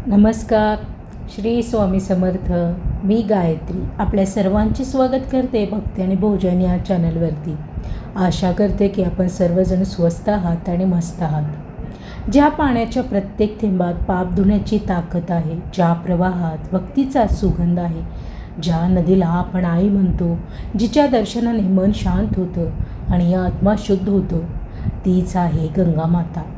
नमस्कार. श्री स्वामी समर्थ. मी गायत्री आपल्या सर्वांचे स्वागत करते भक्ती आणि भोजन या चॅनलवरती. आशा करते की आपण सर्वजण स्वस्त आहात आणि मस्त आहात. ज्या पाण्याच्या प्रत्येक थेंबात पाप धुण्याची ताकद आहे, ज्या प्रवाहात भक्तीचा सुगंध आहे, ज्या नदीला आपण आई म्हणतो, जिच्या दर्शनाने मन शांत होतं आणि आत्मा शुद्ध होतो, तीच आहे गंगा माता.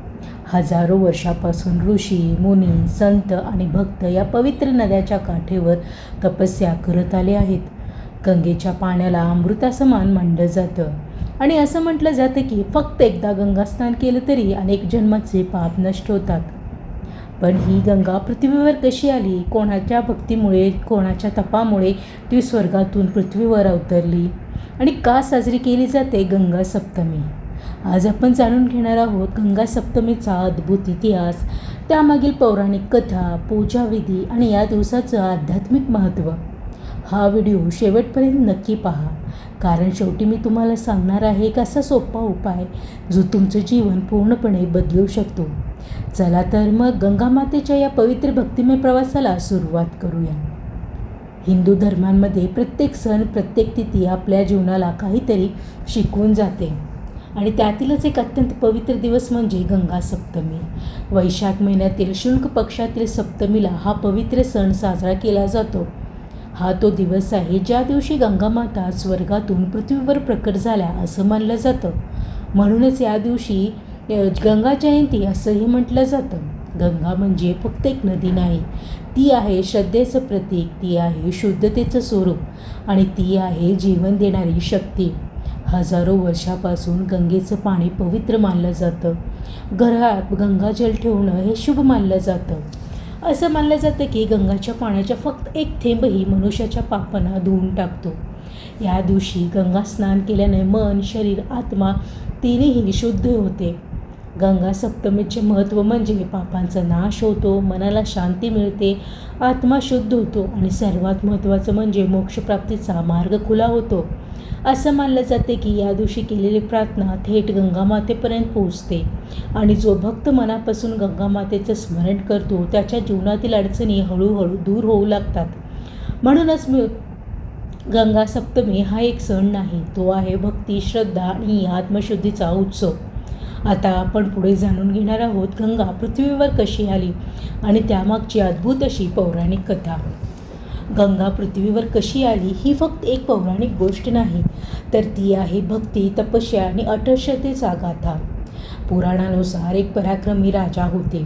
हजारो वर्षापासून ऋषी, मुनी, संत आणि भक्त या पवित्र नद्याच्या काठेवर तपस्या करत आले आहेत. गंगेच्या पाण्याला अमृतासमान मानलं जातं आणि असं म्हटलं जातं की फक्त एकदा गंगास्नान केलं तरी अनेक जन्माचे पाप नष्ट होतात. पण ही गंगा पृथ्वीवर कशी आली? कोणाच्या भक्तीमुळे, कोणाच्या तपामुळे ती स्वर्गातून पृथ्वीवर अवतरली आणि का साजरी केली जाते गंगा सप्तमी? आज आपण जाणून घेणार आहोत गंगा सप्तमीचा अद्भुत इतिहास, त्यामागील पौराणिक कथा, पूजाविधी आणि या दिवसाचं आध्यात्मिक महत्त्व. हा व्हिडिओ शेवटपर्यंत नक्की पहा, कारण शेवटी मी तुम्हाला सांगणार आहे एक असा सोपा उपाय जो तुमचं जीवन पूर्णपणे बदलू शकतो. चला तर मग गंगा मातेच्या या पवित्र भक्तिमय प्रवासाला सुरुवात करूया. हिंदू धर्मांमध्ये प्रत्येक सण, प्रत्येक तिथी आपल्या जीवनाला काहीतरी शिकवून जाते आणि त्यातीलच एक अत्यंत पवित्र दिवस म्हणजे गंगा सप्तमी. वैशाख महिन्यातील शुक्ल पक्षातील सप्तमीला हा पवित्र सण साजरा केला जातो. हा तो दिवस आहे ज्या दिवशी गंगा माता स्वर्गातून पृथ्वीवर प्रकट झाल्या असं मानलं जातं. म्हणूनच या दिवशी गंगा जयंती असंही म्हटलं जातं. गंगा म्हणजे फक्त एक नदी नाही, ती आहे श्रद्धेचं प्रतीक, ती आहे शुद्धतेचं स्वरूप आणि ती आहे जीवन देणारी शक्ती. हजारो वर्षापासून गंगेचं पाणी पवित्र मानलं जातं. घरात गंगाजल ठेवणं हे शुभ मानलं जातं. असं मानलं जातं की गंगाच्या पाण्याच्या फक्त एक थेंबही मनुष्याच्या पापांना धुवून टाकतो. या दिवशी गंगा स्नान केल्याने मन, शरीर, आत्मा तिन्ही शुद्ध होते. गंगा सप्तमीचे महत्त्व म्हणजे पापांचा नाश होतो, मनाला शांती मिळते, आत्मा शुद्ध होतो आणि सर्वात महत्त्वाचं म्हणजे मोक्षप्राप्तीचा मार्ग खुला होतो. असं मानलं जाते की या दिवशी केलेली प्रार्थना थेट गंगामातेपर्यंत पोहोचते आणि जो भक्त मनापासून गंगामातेचं स्मरण करतो त्याच्या जीवनातील अडचणी हळूहळू दूर होऊ लागतात. म्हणूनच गंगा सप्तमी हा एक सण नाही, तो आहे भक्ती, श्रद्धा आणि आत्मशुद्धीचा उत्सव. आता आपण पुढे जाणून घेणार आहोत गंगा पृथ्वीवर कशी आली आणि त्यामागची अद्भुत अशी पौराणिक कथा. गंगा पृथ्वीवर कशी आली ही फक्त एक पौराणिक गोष्ट नाही, तर ती आहे भक्ती, तपस्या आणि अटल श्रद्धेचा गाथा. पुराणानुसार एक पराक्रमी राजा होते,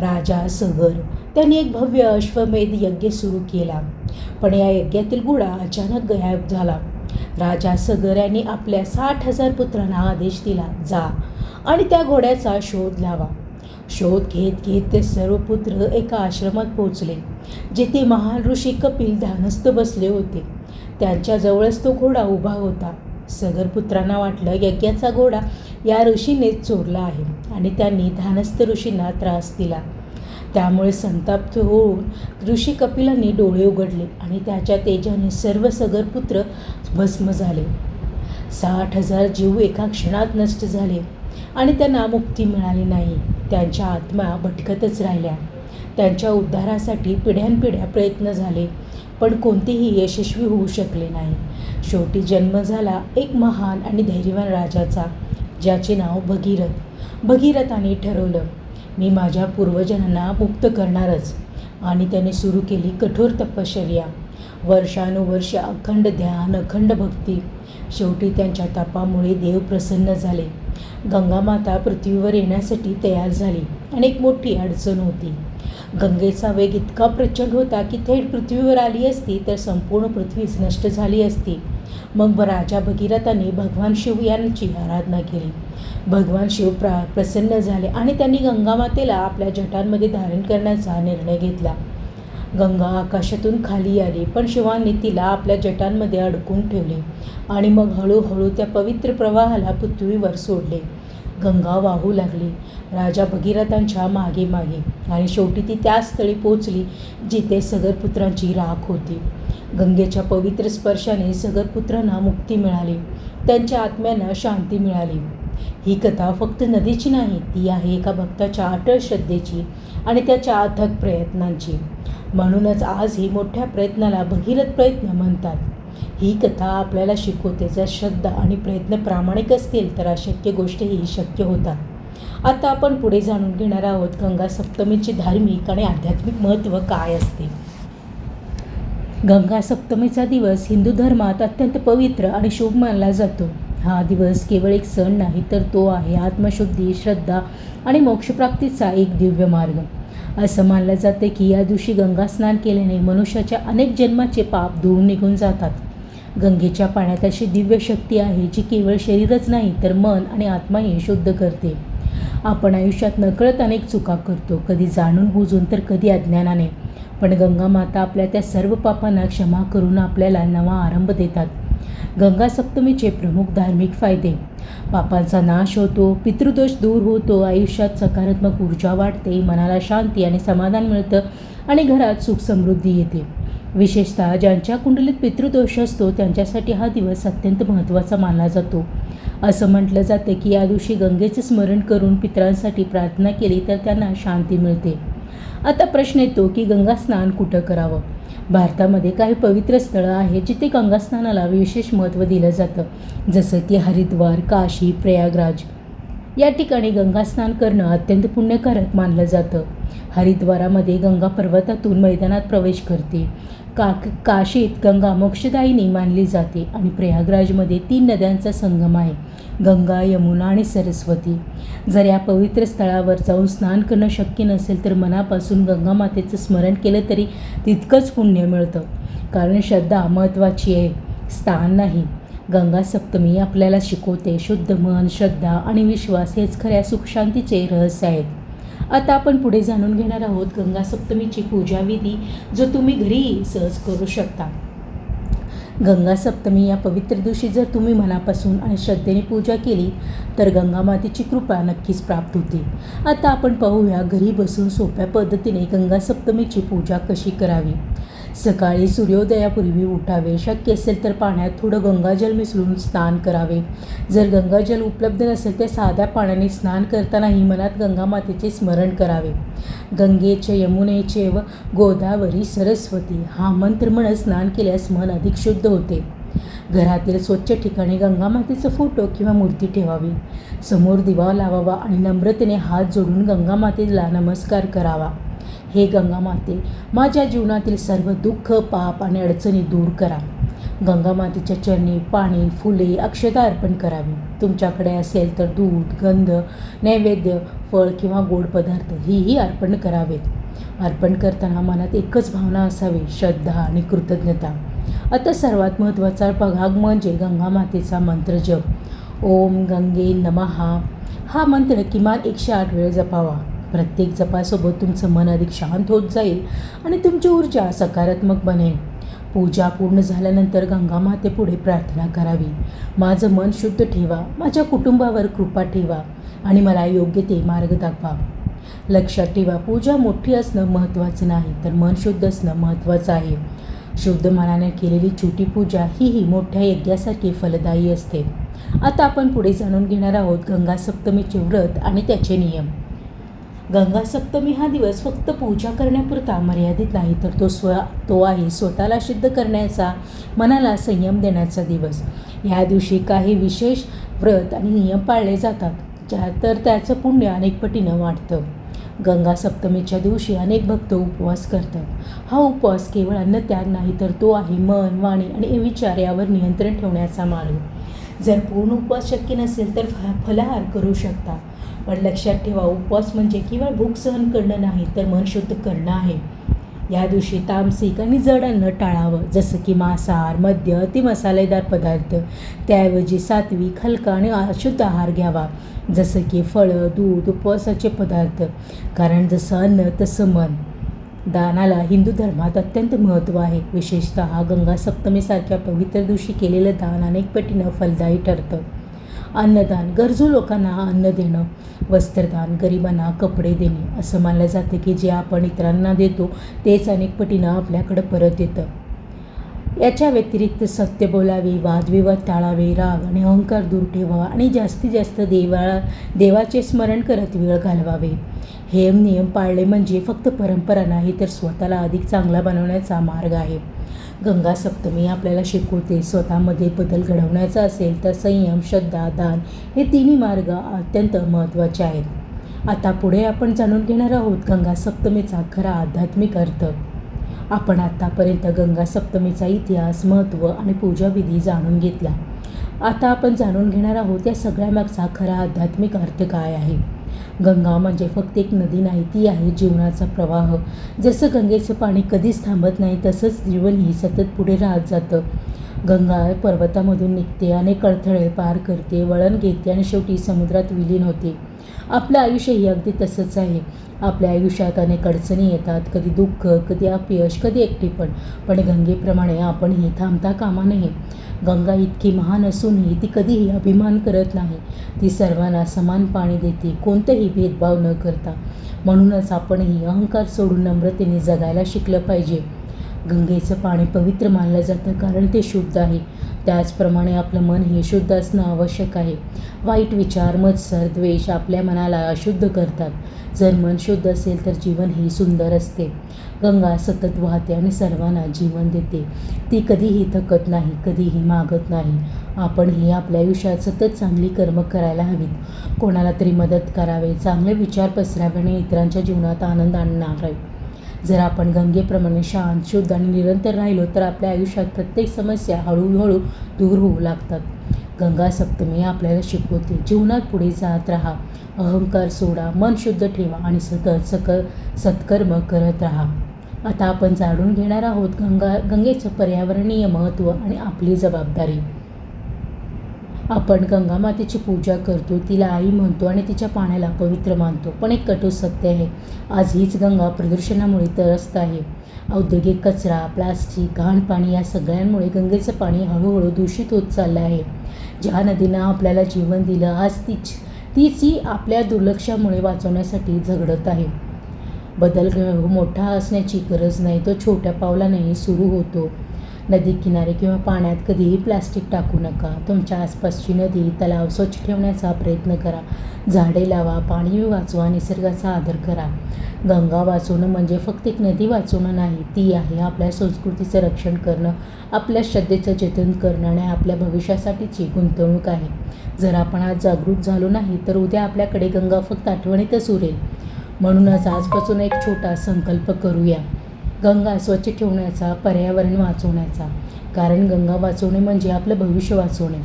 राजा सगर. त्यांनी एक भव्य अश्वमेध यज्ञ सुरू केला, पण या यज्ञातील घोडा अचानक गायब झाला. राजा सगर यांनी आपल्या 60,000 पुत्रांना आदेश दिला, जा आणि त्या घोड्याचा शोध लावा. शोध घेत घेत ते सर्व पुत्र एका आश्रमात पोहोचले, जेथे महान ऋषी कपिल ध्यानस्थ बसले होते. त्यांच्याजवळच तो घोडा उभा होता. सगर पुत्रांना वाटलं यज्ञाचा घोडा या ऋषीनेच चोरला आहे आणि त्यांनी ध्यानस्थ ऋषींना त्रास दिला. त्यामुळे संताप्त होऊन ऋषी कपिलांनी डोळे उघडले आणि त्याच्या तेजाने सर्व सगर पुत्र भस्म झाले. 60,000 जीव एका क्षणात नष्ट झाले आणि त्यांना मुक्ती मिळाली नाही. त्यांच्या आत्मा भटकतच राहिल्या. त्यांच्या उद्धारासाठी पिढ्यानपिढ्या प्रयत्न झाले, पण कोणतेही यशस्वी होऊ शकले नाही. शेवटी जन्म झाला एक महान आणि धैर्यवान राजाचा, ज्याचे नाव भगीरथ. भगीरथाने ठरवलं, मी माझ्या पूर्वजांना मुक्त करणारच, आणि त्याने सुरू केली कठोर तपश्चर्या. वर्षानुवर्ष अखंड ध्यान, अखंड भक्ती. शेवटी त्यांच्या तपामुळे देव प्रसन्न झाले. गंगामाता पृथ्वीवर येण्यासाठी तयार झाली आणि एक मोठी अडचण होती. गंगेचा वेग इतका प्रचंड होता की थेट पृथ्वीवर आली असती तर संपूर्ण पृथ्वीच नष्ट झाली असती. मग राजा भगीरथाने भगवान शिव यांची आराधना केली. भगवान शिव प्रसन्न झाले आणि त्यांनी गंगामातेला आपल्या जटांमध्ये धारण करण्याचा निर्णय घेतला. गंगा आकाशातून खाली आली, पण शिवांनी तिला आपल्या जटांमध्ये अडकून ठेवले आणि मग हळूहळू त्या पवित्र प्रवाहाला पृथ्वीवर सोडले. गंगा वाहू लागली राजा भगीरथांच्या मागे मागे आणि शेवटी ती त्याच स्थळी पोचली जिथे सगरपुत्रांची राख होती. गंगेच्या पवित्र स्पर्शाने सगरपुत्रांना मुक्ती मिळाली, त्यांच्या आत्म्यांना शांती मिळाली. ही कथा फक्त नदीची नाही, ती आहे एका भक्ताच्या अटळ श्रद्धेची आणि त्याच्या अथक प्रयत्नांची. म्हणूनच आज ही मोठ्या प्रयत्नाला भगीरथ प्रयत्न म्हणतात. ही कथा आपल्याला शिकवते, जर श्रद्धा आणि प्रयत्न प्रामाणिक असतील तर अशक्य गोष्टीही शक्य होतात. आता आपण पुढे जाणून घेणार आहोत गंगा सप्तमीचे धार्मिक आणि आध्यात्मिक महत्त्व काय असते. गंगा सप्तमीचा दिवस हिंदू धर्मात अत्यंत पवित्र आणि शुभ मानला जातो. हा दिवस केवळ एक सण नाही, तर तो आहे आत्मशुद्धी, श्रद्धा आणि मोक्षप्राप्तीचा एक दिव्य मार्ग. असं मानलं जाते की या दिवशी गंगा स्नान केल्याने मनुष्याच्या अनेक जन्माचे पाप धुवून निघून जातात. गंगेच्या पाण्यात अशी दिव्य शक्ती आहे जी केवळ शरीरच नाही तर मन आणि आत्माही शुद्ध करते. आपण आयुष्यात नकळत अनेक चुका करतो, कधी जाणून बुजून तर कधी अज्ञानाने. पण गंगा माता आपल्या त्या सर्व पापांना क्षमा करून आपल्याला नवा आरंभ देतात. गंगा सप्तमीचे प्रमुख धार्मिक फायदे: पापांचा नाश होतो, पितृदोष दूर होतो, आयुष्यात सकारात्मक ऊर्जा वाढते, मनाला शांती आणि समाधान मिळतं आणि घरात सुख समृद्धी येते. विशेषतः ज्यांच्या कुंडलीत पितृदोष असतो त्यांच्यासाठी हा दिवस अत्यंत महत्त्वाचा मानला जातो. असं म्हटलं जातं की या दिवशी गंगेचे स्मरण करून पितरांसाठी प्रार्थना केली तर त्यांना शांती मिळते. आता प्रश्न येतो की गंगा स्नान कुठं करावं. भारतामध्ये काही पवित्र स्थळं आहेत जिथे गंगा स्नानाला विशेष महत्त्व दिलं जातं, जसं की हरिद्वार, काशी, प्रयागराज. या ठिकाणी गंगा स्नान करणं अत्यंत पुण्यकारक मानलं जातं. हरिद्वारामध्ये गंगा पर्वतातून मैदानात प्रवेश करते. काशीत गंगा मोक्षदायिनी मानली जाते आणि प्रयागराजमध्ये 3 नद्यांचा संगम आहे, गंगा, यमुना आणि सरस्वती. जर या पवित्र स्थळावर जाऊन स्नान करणं शक्य नसेल तर मनापासून गंगा मातेचं स्मरण केलं तरी तितकंच पुण्य मिळतं. कारण श्रद्धा महत्त्वाची आहे, स्थान नाही. गंगा सप्तमी आपल्याला शिकवते शुद्ध मन, श्रद्धा आणि विश्वास हेच खऱ्या सुखशांतीचे रहस्य आहेत. आता आपण पुढे जाणून घेणार आहोत गंगा सप्तमीची पूजाविधी, जो तुम्ही घरीही सहज करू शकता. गंगा सप्तमी या पवित्र दिवशी जर तुम्ही मनापासून आणि श्रद्धेने पूजा केली तर गंगा मातेची कृपा नक्कीच प्राप्त होते. आता आपण पाहूया घरी बसून सोप्या पद्धतीने गंगा सप्तमीची पूजा कशी करावी. सकाळी सूर्योदयापूर्वी उठावे, शक्य असेल तर पाण्यात थोडं गंगाजल मिसळून स्नान करावे. जर गंगाजल उपलब्ध नसेल तर साध्या पाण्याने स्नान करतानाही मनात गंगा मातेचे स्मरण करावे. गंगेचे, यमुनेचे व गोदावरी, सरस्वती हा मंत्र म्हणत स्नान केल्यास मन अधिक शुद्ध होते. घरातील स्वच्छ ठिकाणी गंगा मातेचा फोटो किंवा मूर्ती ठेवावी. समोर दिवा लावावा आणि नम्रतेने हात जोडून गंगा मातेला नमस्कार करावा. हे गंगा माते, माझ्या जीवनातील सर्व दुःख, पाप आणि अडचणी दूर करा. गंगा मातेच्या चरणी पाणी, फुले, अक्षता अर्पण करावी. तुमच्याकडे असेल तर दूध, गंध, नैवेद्य, फळ किंवा गोड पदार्थ हेही अर्पण करावेत. अर्पण करताना मनात एकच भावना असावी, श्रद्धा आणि कृतज्ञता. आता सर्वात महत्त्वाचा भाग म्हणजे गंगा मातेचा मंत्र जप. ओम गंगे नमः हा मंत्र किमान 108 वेळ जपावा. प्रत्येक जपासोबत तुमचं मन अधिक शांत होत जाईल आणि तुमची ऊर्जा सकारात्मक बनेल. पूजा पूर्ण झाल्यानंतर गंगा मातेपुढे प्रार्थना करावी. माझं मन शुद्ध ठेवा, माझ्या कुटुंबावर कृपा ठेवा आणि मला योग्य ते मार्ग दाखवा. लक्षात ठेवा, पूजा मोठी असणं महत्त्वाचं नाही, तर मन शुद्ध असणं महत्त्वाचं आहे. शुद्ध मनाने केलेली छोटी पूजा ही मोठ्या यज्ञासारखी फलदायी असते. आता आपण पुढे जाणून घेणार आहोत गंगा सप्तमीचे व्रत आणि त्याचे नियम. गंगा सप्तमी हा दिवस फक्त पूजा करण्यापुरता मर्यादित नाही, तर तो आहे स्वतःला शुद्ध करण्याचा, मनाला संयम देण्याचा दिवस. या दिवशी काही विशेष व्रत आणि नियम पाळले जातात, तर त्याचं पुण्य अनेक पटीनं वाढतं. गंगा सप्तमीच्या दिवशी अनेक भक्त उपवास करतात. हा उपवास केवळ अन्नत्याग नाही, तर तो आहे मन, वाणी आणि विचार यावर नियंत्रण ठेवण्याचा मार्ग. जर पूर्ण उपवास शक्य नसेल तर फलाहार करू शकता. पण लक्षात ठेवा, उपवास म्हणजे केवळ भूक सहन करणं नाही, तर मन शुद्ध करणं आहे. या दिवशी तामसिक आणि जड अन्न टाळावं, जसं की मांसाहार, मद्य, अति मसालेदार पदार्थ. त्याऐवजी सात्विक, हलका आणि अशुद्ध आहार घ्यावा, जसं की फळं, दूध, उपवासाचे पदार्थ. कारण जसं अन्न तसं मन. दानाला हिंदू धर्मात अत्यंत महत्त्व आहे. विशेषतः गंगा सप्तमीसारख्या पवित्र दिवशी केलेलं दान अनेक पटीनं फलदायी ठरतं. अन्नदान, गरजू लोकांना अन्न देणं. वस्त्रदान, गरिबांना कपडे देणे. असं मानलं जातं की जे आपण इतरांना देतो तेच अनेक पटीनं आपल्याकडं परत येतं. याच्या व्यतिरिक्त सत्य बोलावे, वादविवाद टाळावे, राग आणि अहंकार दूर ठेवावा आणि जास्तीत जास्त देवाचे स्मरण करत वेळ घालवावे. हे नियम पाळले म्हणजे फक्त परंपरा नाही तर स्वतःला अधिक चांगला बनवण्याचा मार्ग आहे. गंगा सप्तमी आपल्याला शिकवते स्वतःमध्ये बदल घडवण्याचा असेल तर संयम, श्रद्धा, दान हे तिन्ही मार्ग अत्यंत महत्त्वाचे आहेत. आता पुढे आपण जाणून घेणार आहोत गंगा सप्तमीचा खरा आध्यात्मिक अर्थ. आपण आत्तापर्यंत गंगा सप्तमीचा इतिहास, महत्त्व आणि पूजाविधी जाणून घेतला. आता आपण जाणून घेणार आहोत या सगळ्यामागचा खरा आध्यात्मिक अर्थ काय आहे. गंगा म्हणजे फक्त एक नदी नाही, ती आहे जीवनाचा प्रवाह. जसं गंगेचं पाणी कधीच थांबत नाही तसंच जीवनही सतत पुढे राहत जातं. गंगा पर्वतामधून निघते, अनेक अडथळे पार करते, वळण घेते आणि शेवटी समुद्रात विलीन होते. आपलं आयुष्यही अगदी तसंच आहे. आपल्या आयुष्यात अनेक अडचणी येतात, कधी दुःख, कधी अपयश, कधी एकटेपण. पण गंगेप्रमाणे आपणही थांबता कामा नये. गंगा इतकी महान असूनही ती कधीही अभिमान करत नाही. ती सर्वांना समान पाणी देते, कोणतेही भेदभाव न करता. म्हणूनच आपणही अहंकार सोडून नम्रतेने जगायला शिकलं पाहिजे. गंगेचं पाणी पवित्र मानलं जातं कारण ते शुद्ध आहे. त्याचप्रमाणे आपलं मन हे शुद्ध असणं आवश्यक आहे. वाईट विचार, मत्सर, द्वेष आपल्या मनाला अशुद्ध करतात. जर मन शुद्ध असेल तर जीवन ही सुंदर असते. गंगा सतत वाहते आणि सर्वांना जीवन देते. ती कधीही थकत नाही, कधीही मागत नाही. आपणही आपल्या आयुष्यात सतत चांगली कर्म करायला हवीत. कोणाला तरी मदत करावे, चांगले विचार पसरावे आणि इतरांच्या जीवनात आनंद आणणार आहे. जर आपण गंगेप्रमाणे शांत, शुद्ध आणि निरंतर राहिलो तर आपल्या आयुष्यात प्रत्येक समस्या हळूहळू दूर होऊ लागतात. गंगा सप्तमी आपल्याला शिकवते जीवनात पुढे जात राहा, अहंकार सोडा, मन शुद्ध ठेवा आणि सतत सत्कर्म करत राहा. आता आपण जाणून घेणार आहोत गंगेचं पर्यावरणीय महत्त्व आणि आपली जबाबदारी. आपण गंगा मातेची पूजा करतो, तिला आई म्हणतो आणि तिच्या पाण्याला पवित्र मानतो. पण एक कटू सत्य आहे, आज हीच गंगा प्रदूषणामुळे त्रस्त आहे. औद्योगिक कचरा, प्लास्टिक, घाण पाणी या सगळ्यांमुळे गंगेचं पाणी हळूहळू दूषित होत चाललं आहे. ज्या नदीनं आपल्याला जीवन दिलं आज तीच आपल्या दुर्लक्षामुळे वाचवण्यासाठी झगडत आहे. बदल मोठा असण्याची गरज नाही, तो छोट्या पावलानेही सुरू होतो. नदी किनारे किंवा पाण्यात कधीही प्लास्टिक टाकू नका. तुमच्या आसपासची नदी, तलाव स्वच्छ ठेवण्याचा प्रयत्न करा. झाडे लावा, पाणी वाचवा, निसर्गाचा आदर करा. गंगा वाचवणं म्हणजे फक्त एक नदी वाचवणं नाही, ती आहे आपल्या संस्कृतीचं रक्षण करणं, आपल्या श्रद्धेचं जतन करणं आणि आपल्या भविष्यासाठीची गुंतवणूक आहे. जर आपण आज जागरूक झालो नाही तर उद्या आपल्याकडे गंगा फक्त आठवणीतच उरेल. म्हणूनच आजपासून एक छोटा संकल्प करूया, गंगा स्वच्छ ठेवण्याचा, पर्यावरण वाचवण्याचा. कारण गंगा वाचवणे म्हणजे आपलं भविष्य वाचवणे.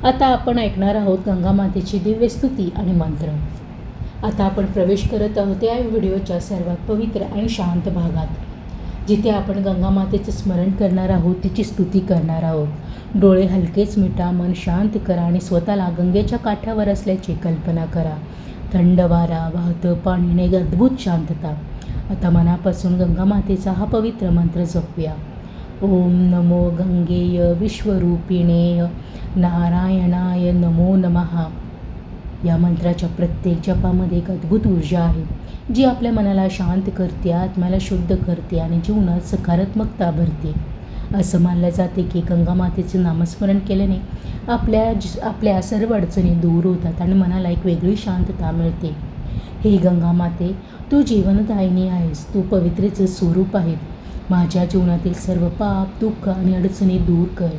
आता आपण ऐकणार आहोत गंगा मातेची दिव्य स्तुती आणि मंत्र. आता आपण प्रवेश करत आहोत या व्हिडिओच्या सर्वात पवित्र आणि शांत भागात, जिथे आपण गंगा मातेचं स्मरण करणार आहोत, तिची स्तुती करणार आहोत. डोळे हलकेच मिटा, मन शांत करा आणि स्वतःला गंगेच्या काठावर असल्याची कल्पना करा. थंड वारा, वाहतं पाणी आणि एक अद्भुत शांतता. आता मनापासून गंगा मातेचा हा पवित्र मंत्र जपूया. ओम नमो गंगेय विश्वरूपिणे नारायणाय नमो नमः. या मंत्राच्या प्रत्येक जपामध्ये एक अद्भुत ऊर्जा आहे, जी आपल्या मनाला शांत करते, आत्म्याला शुद्ध करते आणि जीवनात सकारात्मकता भरते. असं मानलं जाते की गंगा मातेचं नामस्मरण केल्याने आपल्या सर्व अडचणी दूर होतात आणि मनाला एक वेगळी शांतता मिळते. हे गंगा माते, तू जीवनदायिनी आहेस, तू पवित्रेचं स्वरूप आहे. माझ्या जीवनातील सर्व पाप, दुःख आणि अडचणी दूर कर.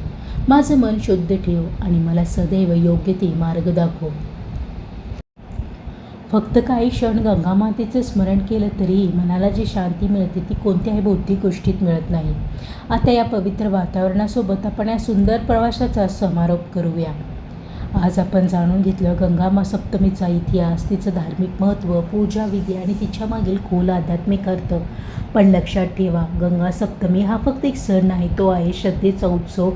माझं मन शुद्ध ठेव आणि मला सदैव योग्य ते मार्ग दाखव. फक्त काही क्षण गंगा मातेचं स्मरण केलं तरीही मनाला जी शांती मिळते ती कोणत्याही भौतिक गोष्टीत मिळत नाही. आता या पवित्र वातावरणासोबत आपण या सुंदर प्रवासाचा समारोप करूया. आज आपण जाणून घेतलं गंगा सप्तमीचा इतिहास, तिचं धार्मिक महत्त्व, पूजाविधी आणि तिच्या मागील खोल आध्यात्मिक अर्थ. पण लक्षात ठेवा, गंगा सप्तमी हा फक्त एक सण नाही, तो आहे श्रद्धेचा उत्सव,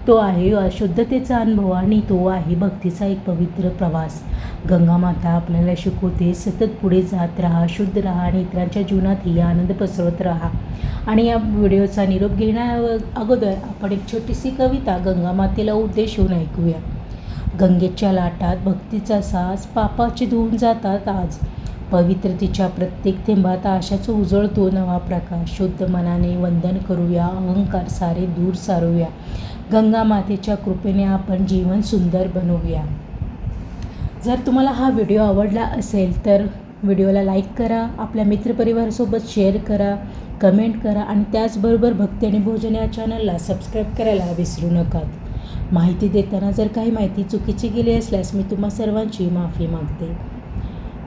तो आहे शुद्धतेचा अनुभव आणि तो आहे भक्तीचा एक पवित्र प्रवास. गंगा माता आपल्याला शिकवते सतत पुढे जात राहा, शुद्ध राहा आणि इतरांच्या जीवनातही आनंद पसरवत राहा. आणि या व्हिडिओचा निरोप घेण्या अगोदर आपण एक छोटीशी कविता गंगा मातेला उद्देशून ऐकूया. गंगेच्या लाटात भक्तीचा साज, पापाचे धुवून जातात आज. पवित्रतेच्या प्रत्येक थेंबात आशाचा उजळतो नवा प्रकाश. शुद्ध मनाने वंदन करूया, अहंकार सारे दूर सारूया. गंगा मातेच्या कृपेने आपण जीवन सुंदर बनवूया. जर तुम्हाला हा व्हिडिओ आवडला असेल तर व्हिडिओला लाईक करा, आपल्या मित्रपरिवारासोबत शेअर करा, कमेंट करा आणि त्याचबरोबर भक्ती आणि भोजन या चॅनलला सबस्क्राईब करायला विसरू नका. माहिती देताना जर काही माहिती चुकीची गेली असल्यास मी तुम्हा सर्वांची माफी मागते.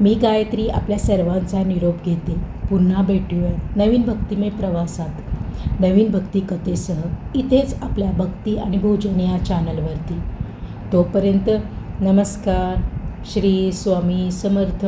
मी गायत्री आपल्या सर्वांचा निरोप घेते. पुन्हा भेटूया नवीन भक्तिमय प्रवासात, नवीन भक्ती कथेसह इथेच आपल्या भक्ती आणि भोजन या चॅनलवरती. तोपर्यंत नमस्कार. श्री स्वामी समर्थ.